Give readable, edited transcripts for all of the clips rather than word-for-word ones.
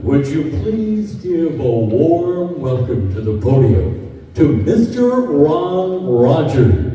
would you please give a warm welcome to the podium to Mr. Ron Rogers.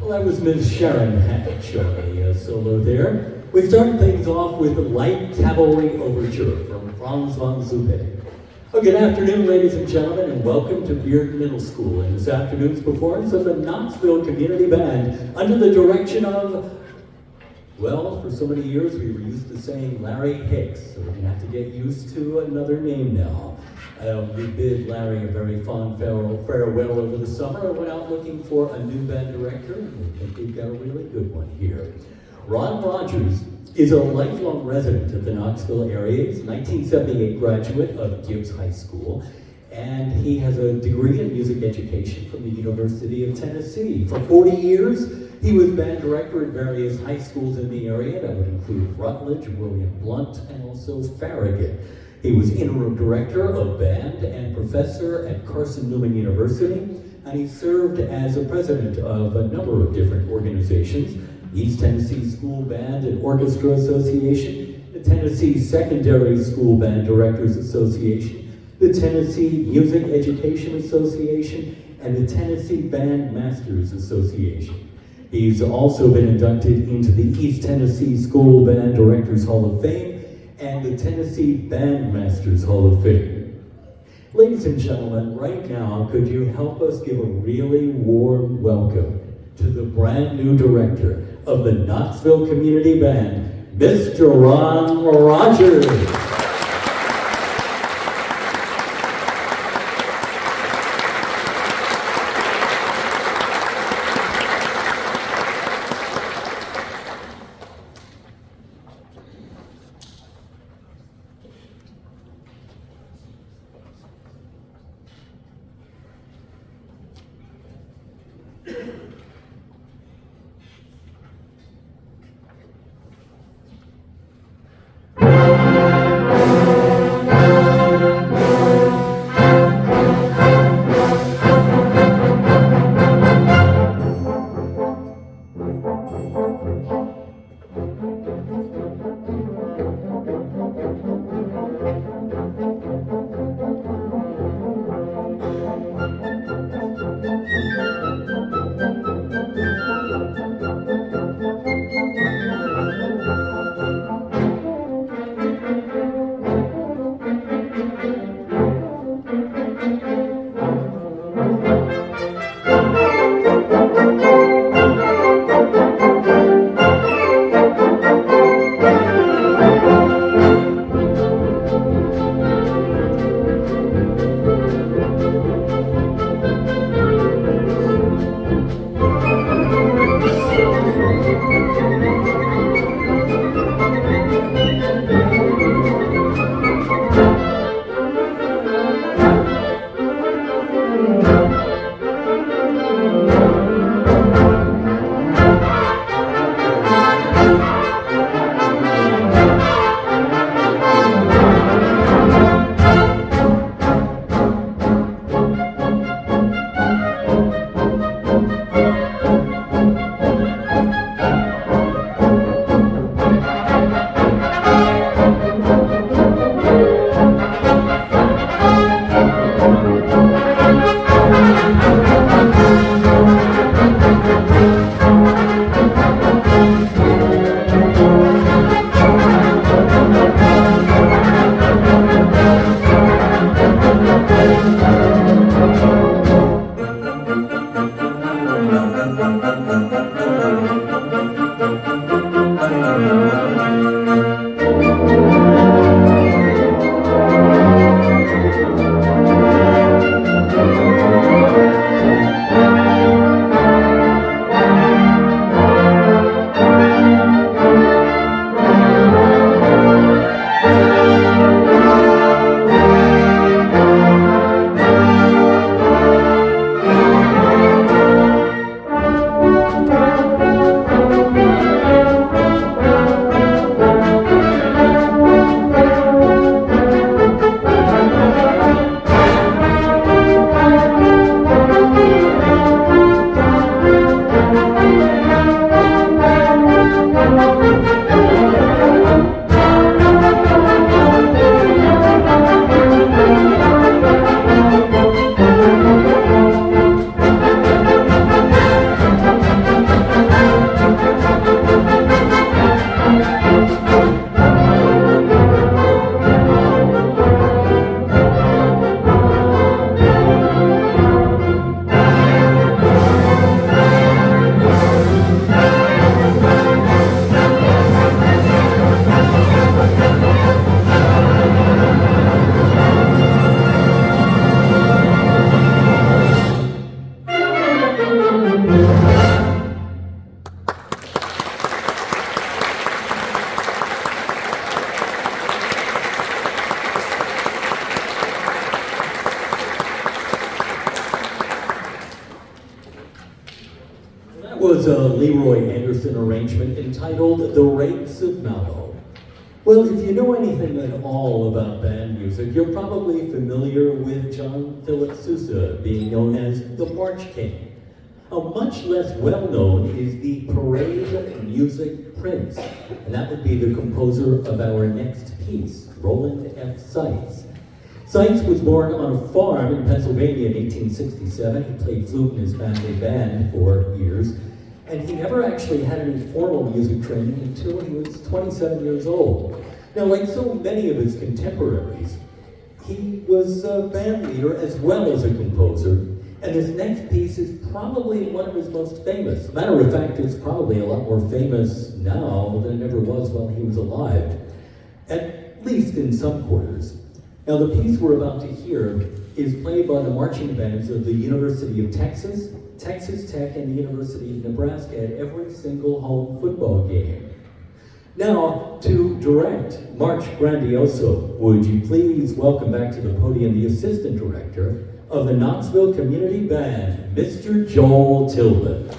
Well, that was Miss Sharon Hatch on the solo there. We start things off with the Light Cavalry Overture from Franz von Zuppe. Well, good afternoon, ladies and gentlemen, and welcome to Beard Middle School and this afternoon's performance of the Knoxville Community Band under the direction of, well, for so many years we were used to saying Larry Hicks, so we're going to have to get used to another name now. We bid Larry a very fond farewell over the summer and went out looking for a new band director, and we think we've got a really good one here. Ron Rogers is a lifelong resident of the Knoxville area. He's a 1978 graduate of Gibbs High School, and he has a degree in music education from the University of Tennessee. For 40 years, he was band director at various high schools in the area. That would include Rutledge, William Blount, and also Farragut. He was interim director of band and professor at Carson Newman University, and he served as a president of a number of different organizations: East Tennessee School Band and Orchestra Association, the Tennessee Secondary School Band Directors Association, the Tennessee Music Education Association, and the Tennessee Band Masters Association. He's also been inducted into the East Tennessee School Band Directors Hall of Fame and the Tennessee Bandmasters Hall of Fame. Ladies and gentlemen, right now, could you help us give a really warm welcome to the brand new director of the Knoxville Community Band, Mr. Ron Rogers. was a Leroy Anderson arrangement entitled The Rates of Mallow. Well, if you know anything at all about band music, you're probably familiar with John Philip Sousa being known as the March King. Much less well-known is the parade music prince, and that would be the composer of our next piece, Roland F. Seitz. Seitz was born on a farm in Pennsylvania in 1867. He played flute in his family band for years, and he never actually had any formal music training until he was 27 years old. Now, like so many of his contemporaries, he was a band leader as well as a composer. And this next piece is probably one of his most famous. Matter of fact, it's probably a lot more famous now than it ever was while he was alive, at least in some quarters. Now, the piece we're about to hear is played by the marching bands of the University of Texas, Texas Tech, and the University of Nebraska at every single home football game. Now, to direct March Grandioso, would you please welcome back to the podium the Assistant Director of the Knoxville Community Band, Mr. Joel Tillman.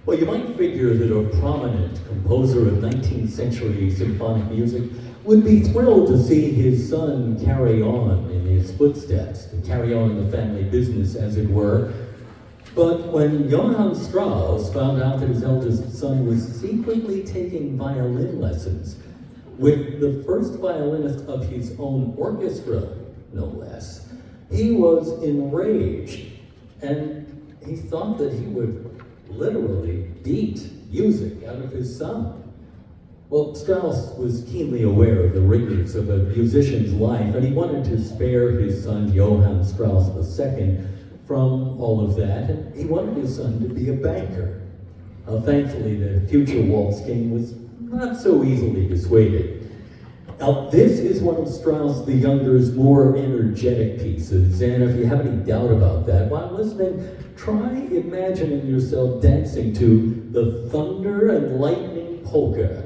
Well, you might figure that a prominent composer of 19th century symphonic music would be thrilled to see his son carry on in his footsteps, to carry on in the family business, as it were. But when Johann Strauss found out that his eldest son was secretly taking violin lessons with the first violinist of his own orchestra, no less, he was enraged, and he thought that he would literally beat music out of his son. Well, Strauss was keenly aware of the rigors of a musician's life, and he wanted to spare his son Johann Strauss II from all of that, and he wanted his son to be a banker. Thankfully, the future waltz king was not so easily dissuaded. Now, this is one of Strauss the Younger's more energetic pieces, and if you have any doubt about that, while listening, try imagining yourself dancing to the Thunder and Lightning Polka.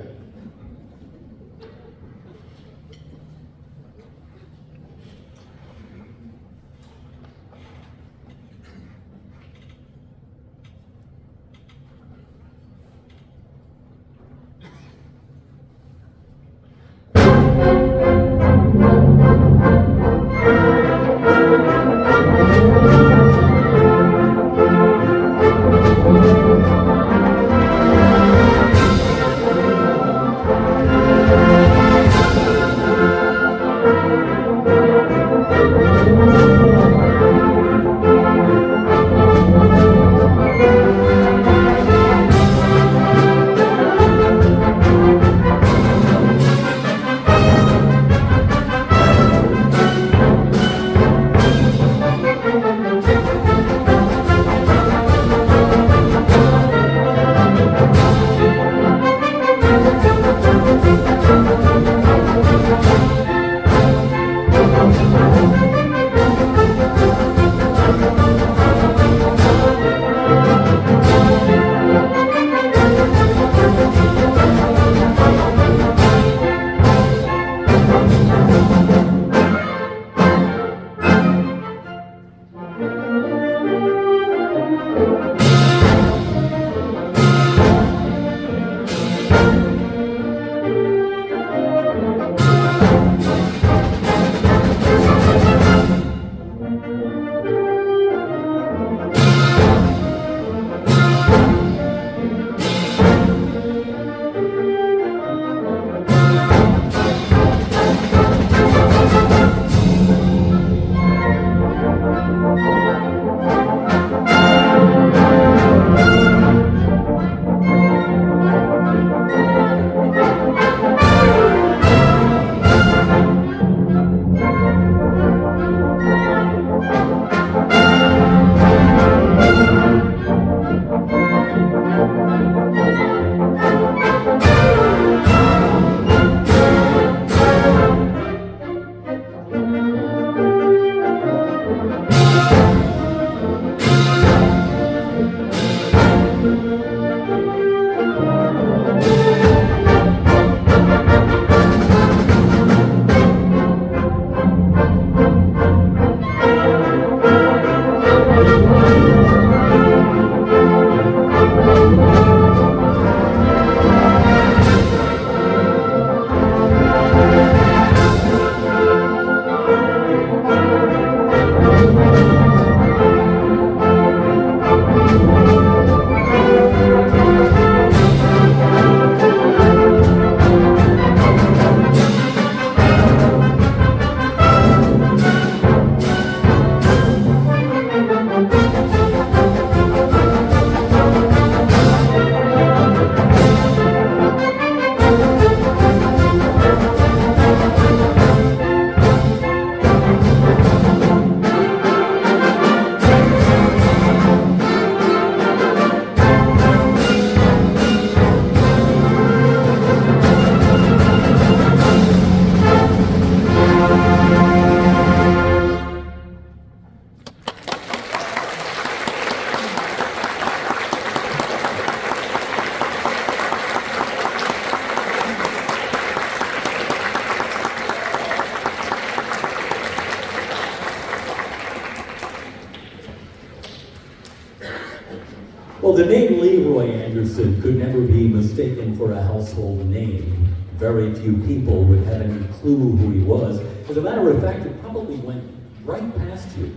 Well, the name Leroy Anderson could never be mistaken for a household name. Very few people would have any clue who he was. As a matter of fact, it probably went right past you.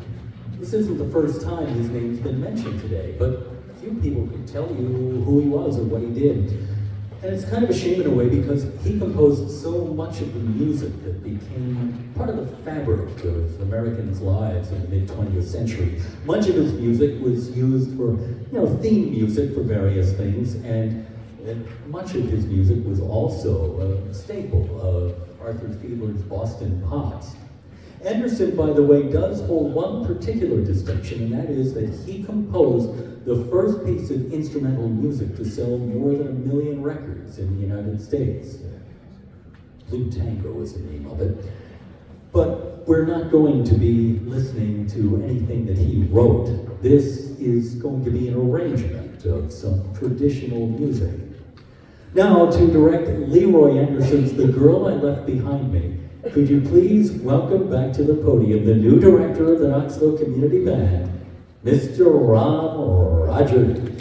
This isn't the first time his name's been mentioned today, but few people could tell you who he was or what he did. And it's kind of a shame in a way because he composed so much of the music that became part of the fabric of Americans' lives in the mid-20th century. Much of his music was used for, theme music for various things, and much of his music was also a staple of Arthur Fiedler's Boston Pops. Anderson, by the way, does hold one particular distinction, and that is that he composed the first piece of instrumental music to sell more than 1 million records in the United States. Blue Tango was the name of it. But we're not going to be listening to anything that he wrote. This is going to be an arrangement of some traditional music. Now, to direct Leroy Anderson's The Girl I Left Behind Me, could you please welcome back to the podium the new director of the Knoxville Community Band, Mr. Ron Rogers.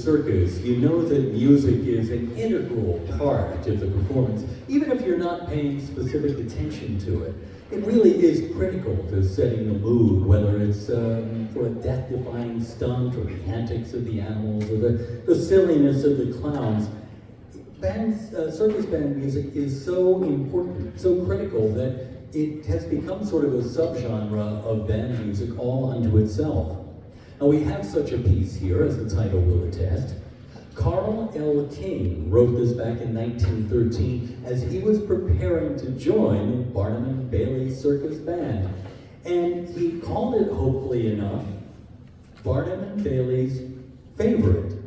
circus, you know that music is an integral part of the performance, even if you're not paying specific attention to it. It really is critical to setting the mood, whether it's for a death-defying stunt, or the antics of the animals, or the silliness of the clowns. Circus band music is so important, so critical, that it has become sort of a subgenre of band music all unto itself. Now we have such a piece here, as the title will attest. Carl L. King wrote this back in 1913 as he was preparing to join the Barnum and Bailey Circus Band. And he called it, hopefully enough, Barnum and Bailey's favorite.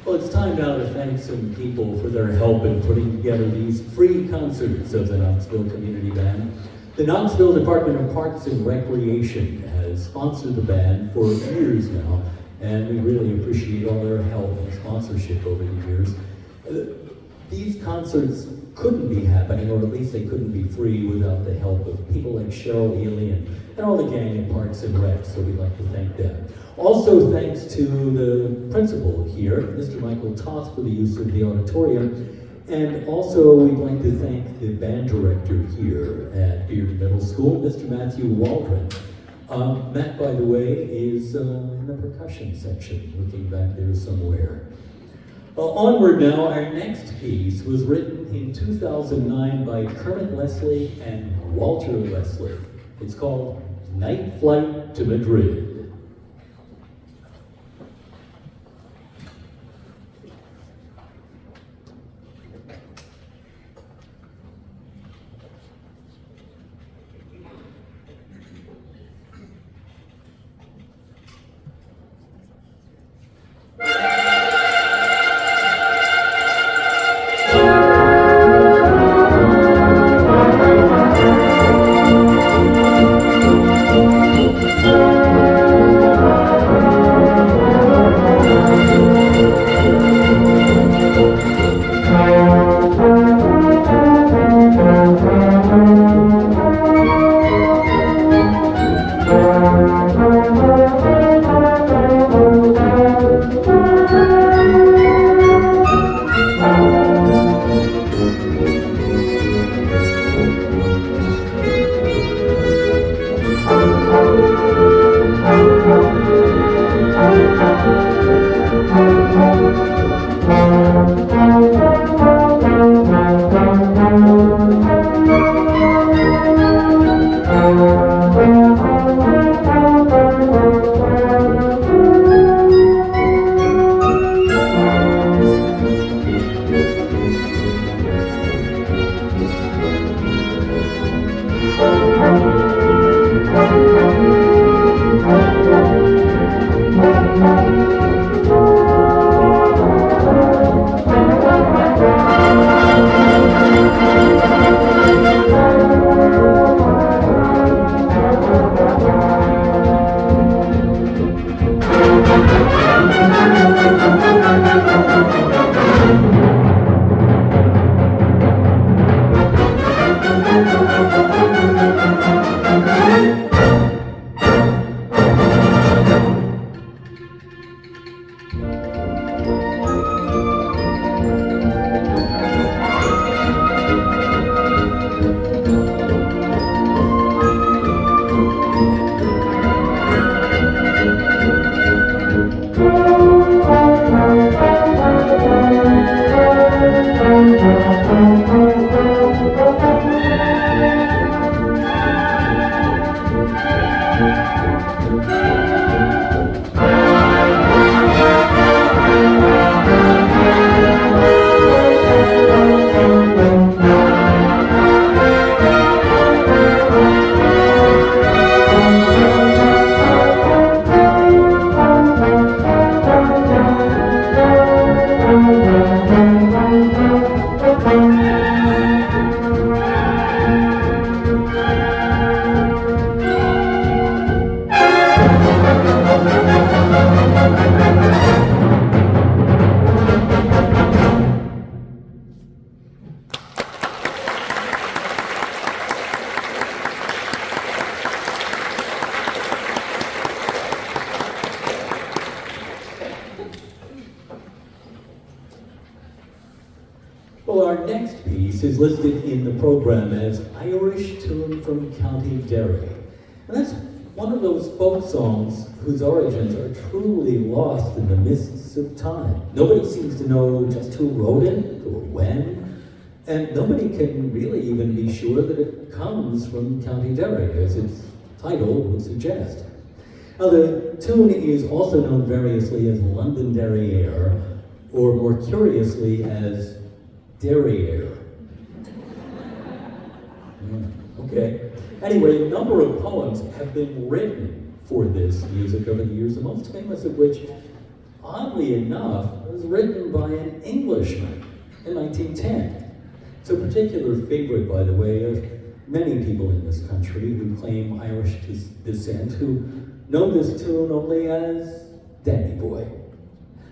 Well, it's time now to thank some people for their help in putting together these free concerts of the Knoxville Community Band. The Knoxville Department of Parks and Recreation has sponsored the band for years now, and we really appreciate all their help and sponsorship over the years. These concerts couldn't be happening, or at least they couldn't be free, without the help of people like Cheryl Ely and all the gang in Parks and Rec, so we'd like to thank them. Also, thanks to the principal here, Mr. Michael Toth, for the use of the auditorium. And also, we'd like to thank the band director here at Beard Middle School, Mr. Matthew Waldron. Matt, by the way, is in the percussion section, looking back there somewhere. Well, onward now, our next piece was written in 2009 by Kermit Leslie and Walter Leslie. It's called Night Flight to Madrid. Well, our next piece is listed in the program as Irish Tune from County Derry. And that's one of those folk songs whose origins are truly lost in the mists of time. Nobody seems to know just who wrote it or when, and nobody can really even be sure that it comes from County Derry, as its title would suggest. Now, the tune is also known variously as Londonderry Air, or more curiously as Derriere. Okay. Anyway, a number of poems have been written for this music over the years, the most famous of which, oddly enough, was written by an Englishman in 1910. It's a particular favorite, by the way, of many people in this country who claim Irish descent, who know this tune only as Danny Boy.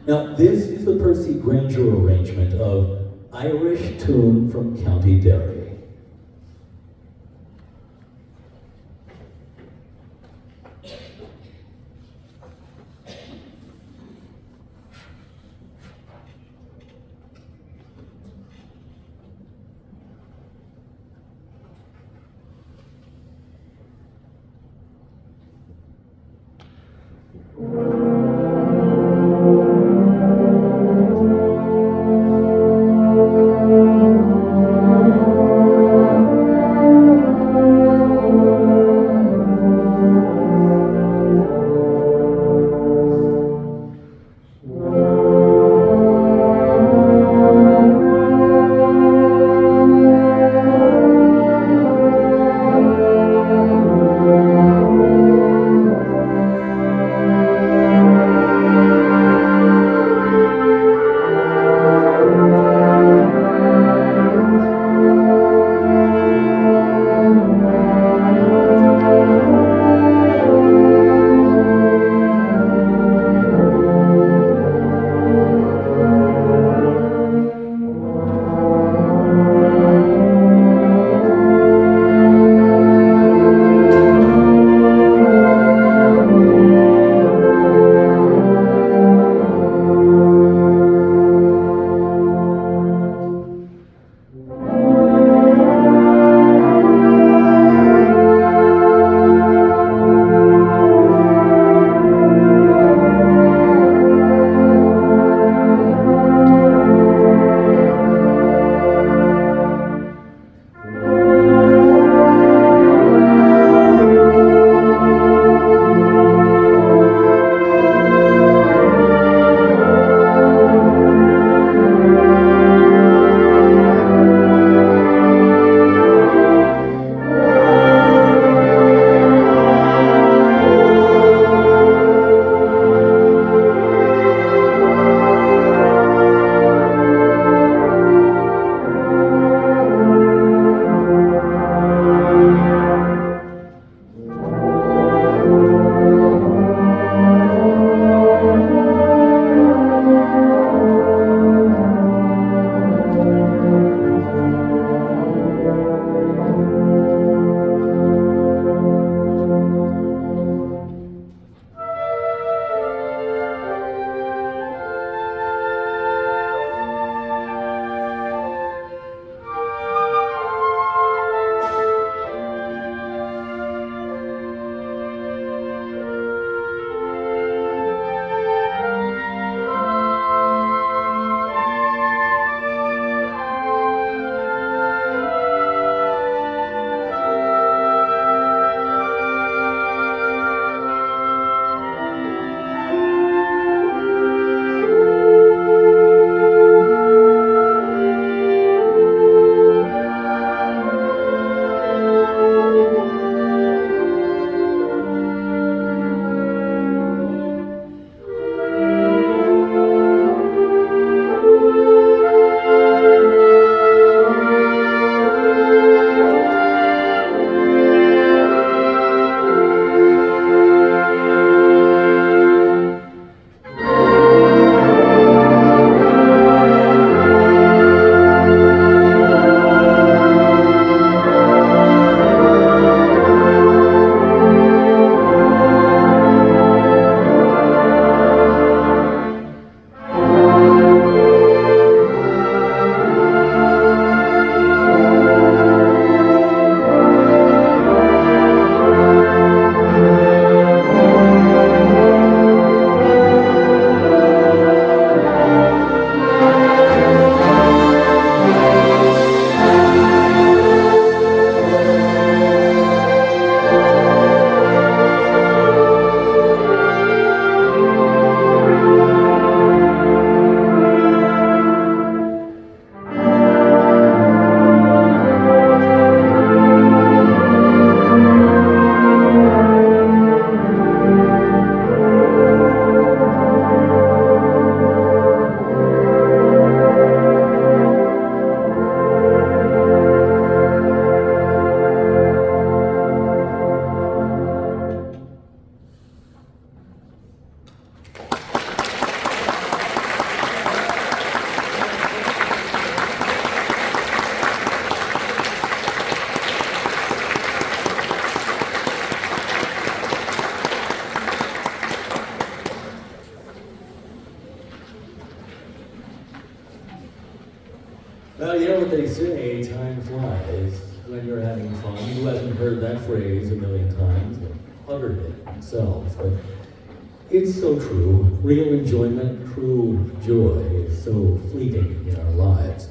Now, this is the Percy Granger arrangement of Irish Tune from County Derry. say time flies when you're having fun. Who hasn't heard that phrase a million times or uttered it themselves? But it's so true. Real enjoyment, true joy is so fleeting in our lives.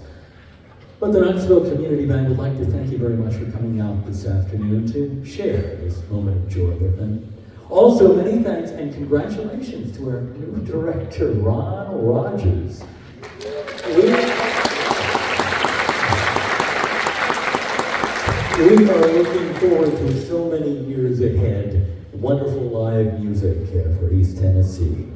But the Knoxville Community Band would like to thank you very much for coming out this afternoon to share this moment of joy with them. Also, many thanks and congratulations to our new director, Ron Rogers. We are looking forward to so many years ahead. Wonderful live music for East Tennessee.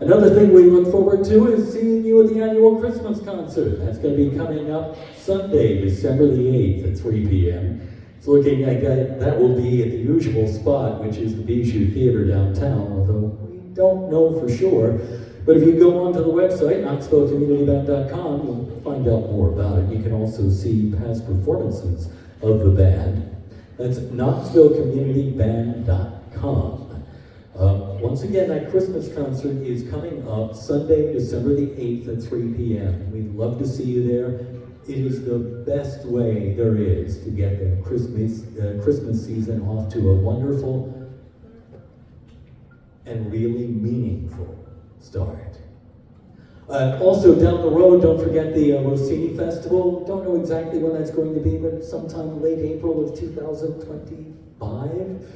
Another thing we look forward to is seeing you at the annual Christmas concert. That's going to be coming up Sunday, December the 8th at 3 p.m. It's looking like that will be at the usual spot, which is the Bijou Theater downtown, although we don't know for sure. But if you go onto the website, knoxvillecommunityband.com, you'll find out more about it. You can also see past performances of the band. That's knoxvillecommunityband.com. Once again, that Christmas concert is coming up Sunday, December the 8th at 3 p.m. We'd love to see you there. It is the best way there is to get the Christmas season off to a wonderful and really meaningful start. Also down the road, don't forget the Rossini Festival. Don't know exactly when that's going to be, but sometime late April of 2025.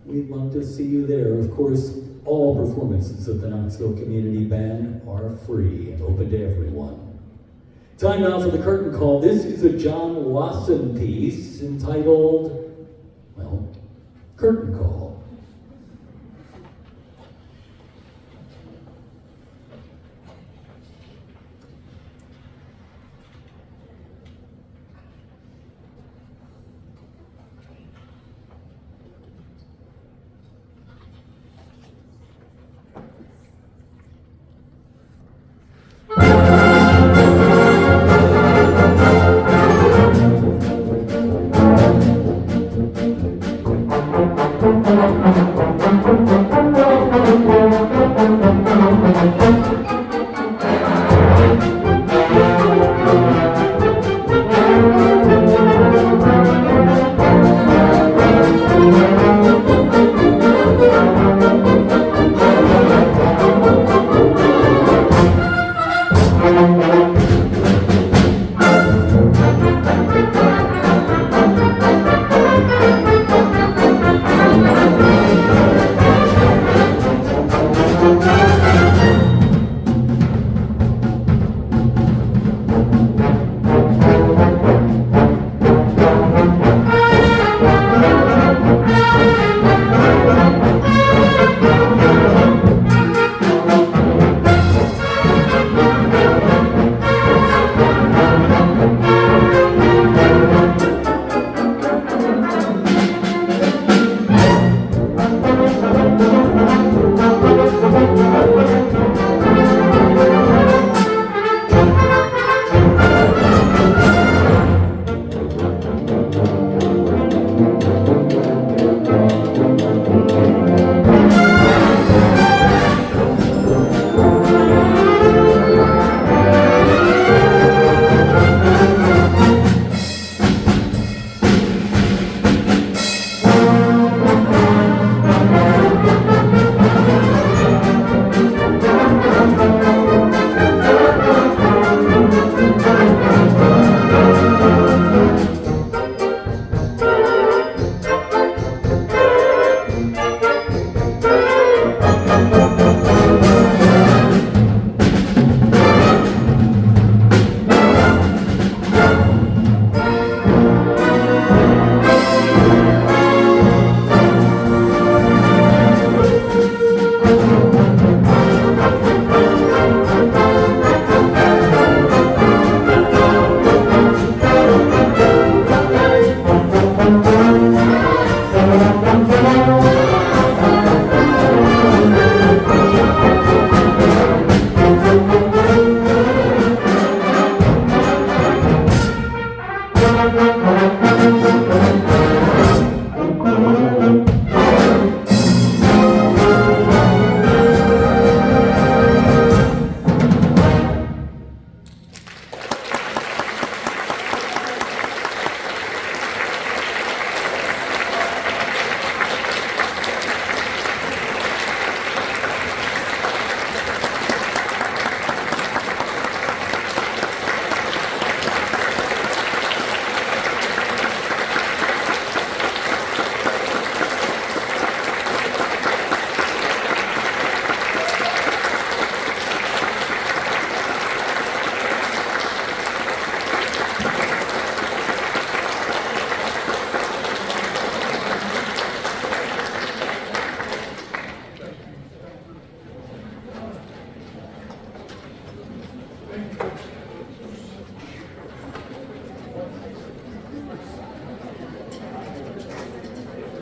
We'd love to see you there. Of course, all performances of the Knoxville Community Band are free and open to everyone. Time now for the curtain call. This is a John Wasson piece entitled, well, Curtain Call.